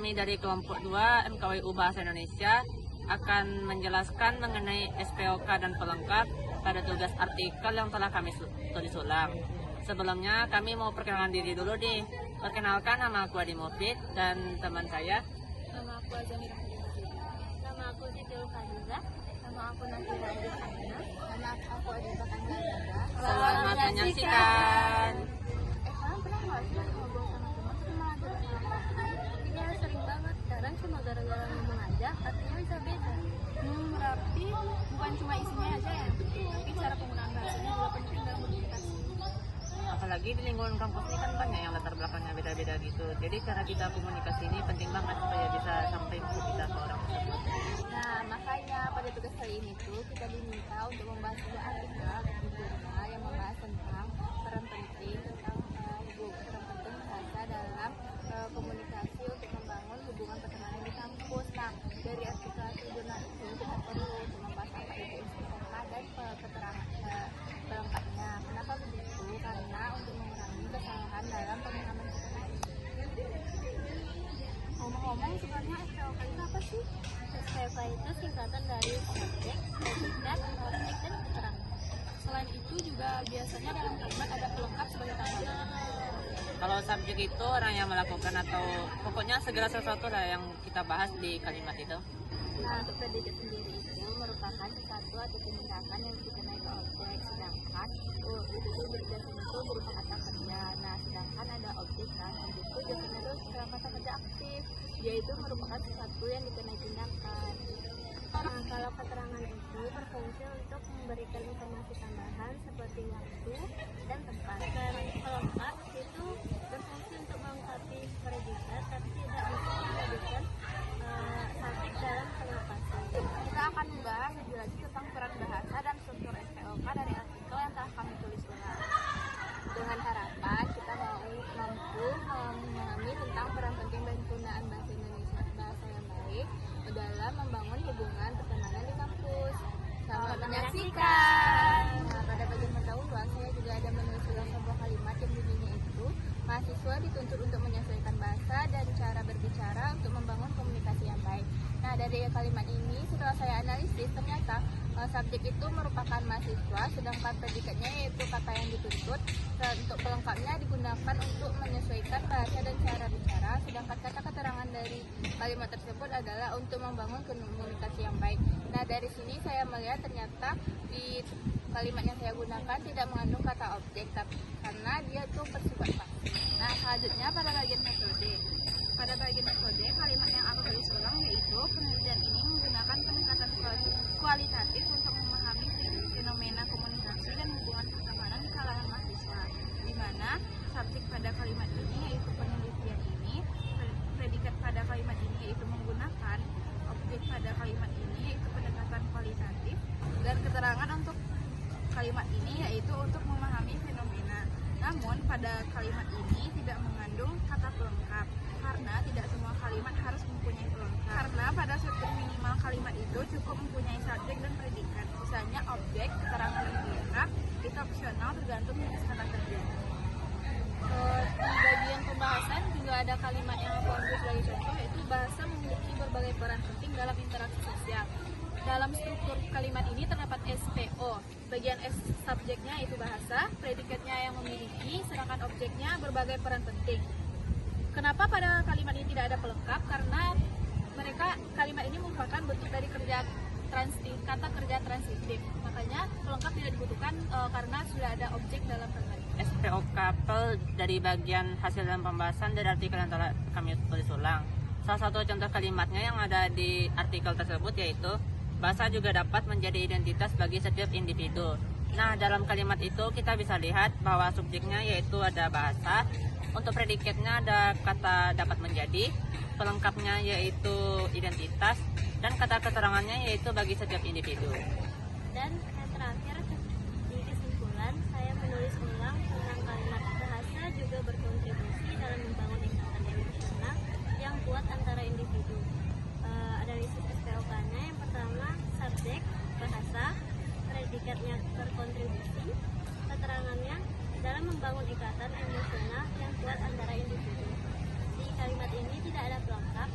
kami dari kelompok 2 MKWU Bahasa Indonesia akan menjelaskan mengenai SPOK dan pelengkap pada tugas artikel yang telah kami tulis ulang. Sebelumnya kami mau perkenalkan diri dulu nih. Perkenalkan, nama aku Adi Mufid dan teman saya. Nama aku Azami Rahmi. Nama aku Titul Khadiza. Nama aku Nafira Adina. Nama aku Adita Kanjara. Selamat menyaksikan. Kalian pernah nggak sih ngobrol sama teman terus malah jadi salah paham? Ya sering banget. Kadang cuma gara-gara ngomong aja, artinya bisa beda. Berarti bukan cuma isinya aja ya, tapi cara penggunaan bahasanya juga penting dalam komunikasi. Apalagi di lingkungan kampus ini kan banyak yang latar belakangnya beda-beda gitu. Jadi cara kita komunikasi ini penting banget supaya bisa sampai ke kita ke orang tersebut. Nah, makanya pada tugas kali ini tuh kita diminta untuk membahas sebuah artikel yang membahas tentang peran penting bahasa dalam komunikasi untuk membangun hubungan pertemanan di kampus. Nah, dari artikel jurnal itu kita perlu membahas apa itu SPOK dan keterangan pelengkapnya. Kenapa begitu? Karena untuk mengurangi kesalahan dalam pemahaman kita. Ngomong-ngomong, sebenarnya SPOK itu apa sih? SPOK itu singkatan dari subjek, predikat, objek, dan keterangan. Selain itu juga biasanya dalam kalimat ada pelengkap sebagai tambahan. Kalau subjek itu orang yang melakukan atau pokoknya segala sesuatu lah yang kita bahas di kalimat itu. Nah, untuk predikat sendiri itu merupakan sesuatu atau tindakan yang dikenai ke objek, sedangkan itu biasanya itu berupa kata kerja. Nah, sedangkan ada objek kan, objek itu biasanya itu kata kerja aktif, yaitu merupakan sesuatu yang dikenai tindakan. Nah, kalau keterangan itu berfungsi untuk memberikan informasi tambahan seperti waktu dan tempat. Dan pelengkap itu berfungsi untuk melengkapi predikat, tapi tidak bisa menjadikan subjek dalam pengapasan. Kita akan membahas lebih lanjut tentang peran bahasa dan struktur SPOK dari artikel yang telah kami tulis ulang. Dengan harapan kita mampu memahami tentang peran penting dan penggunaan bahasa Indonesia bahasa yang baik dalam membangun hubungan pertemanan di kampus. Selamat menyaksikan. Nah, pada bagian pendahuluan saya juga ada menulis ulang sebuah kalimat yang bunyinya itu mahasiswa dituntut untuk menyesuaikan bahasa dan cara berbicara untuk membangun komunikasi yang baik. Nah, dari kalimat ini setelah saya analisis ternyata subjek itu merupakan mahasiswa, sedangkan predikatnya yaitu kata yang dituntut. Dan untuk pelengkapnya digunakan untuk menyesuaikan bahasa dan cara bicara, sedangkan kata keterangan dari kalimat tersebut adalah untuk membangun komunikasi yang baik. Nah, dari sini saya melihat ternyata di kalimat yang saya gunakan tidak mengandung kata objek, tapi karena dia itu bersifat pasif. Nah, selanjutnya pada bagian metode. Pada bagian metode, kalimat yang aku tulis ulang yaitu penelitian ini menggunakan pendekatan kualitatif untuk memahami fenomena komunikasi dan hubungan pertemanan di kalangan mahasiswa, di mana subjek pada kalimat ini yaitu penelitian ini, predikat pada kalimat ini yaitu menggunakan, objek pada kalimat ini yaitu pendekatan kualitatif, dan keterangan untuk kalimat ini yaitu untuk memahami fenomena. Namun pada kalimat ini tidak mengandung kata pelengkap karena tidak semua kalimat harus mempunyai pelengkap. Karena pada struktur minimal kalimat itu cukup mempunyai subjek dan predikat. Misalnya objek, keterangan dan pelengkap itu opsional tergantung jenis kata kerja. Di bagian pembahasan juga ada kalimat yang aku ambil sebagai contoh, yaitu bahasa memiliki berbagai peran penting dalam interaksi sosial. Dalam struktur kalimat ini terdapat SPO, bagian S subjeknya yaitu bahasa, predikatnya yang memiliki, sedangkan objeknya berbagai peran penting. Kenapa pada kalimat ini tidak ada pelengkap? Karena kalimat ini merupakan bentuk dari kata kerja transitif. Makanya pelengkap tidak dibutuhkan karena sudah ada objek dalam kalimat. SPOK dari bagian hasil dalam pembahasan dari artikel yang telah kami tulis ulang. Salah satu contoh kalimatnya yang ada di artikel tersebut yaitu bahasa juga dapat menjadi identitas bagi setiap individu. Nah, dalam kalimat itu kita bisa lihat bahwa subjeknya yaitu ada bahasa, untuk predikatnya ada kata dapat menjadi, pelengkapnya yaitu identitas, dan kata keterangannya yaitu bagi setiap individu. Dan yang terakhir, di kesimpulan, saya menulis ulang tentang kalimat bahasa juga berkontribusi dalam membangun ikatan emosional yang kuat antara individu. Analisis SPOK-nya yang pertama, subjek, bahasa, predikatnya berkontribusi, keterangannya dalam membangun ikatan emosional yang kuat antara individu. Di kalimat ini tidak ada pelengkap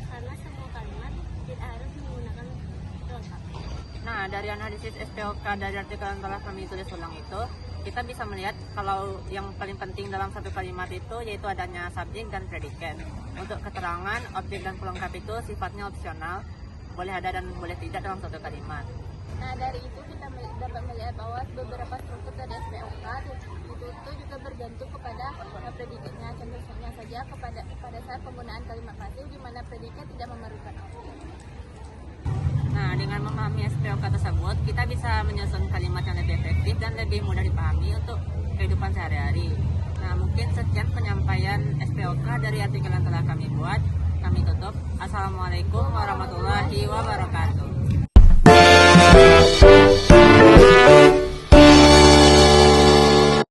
dari analisis SPOK dari artikel yang telah kami tulis ulang itu, kita bisa melihat kalau yang paling penting dalam satu kalimat itu yaitu adanya subjek dan predikat. Untuk keterangan, objek dan pelengkap itu sifatnya opsional, boleh ada dan boleh tidak dalam satu kalimat. Nah, dari itu kita dapat melihat bahwa beberapa struktur dari SPOK itu juga bergantung kepada predikatnya. Contohnya saja pada saat penggunaan kalimat pasif di mana predikat tidak memerlukan objek. Nah, dengan memahami SPOK tersebut, kita bisa menyusun kalimat yang lebih efektif dan lebih mudah dipahami untuk kehidupan sehari-hari. Nah, mungkin sekian penyampaian SPOK dari artikel yang telah kami buat. Kami tutup. Assalamualaikum warahmatullahi wabarakatuh.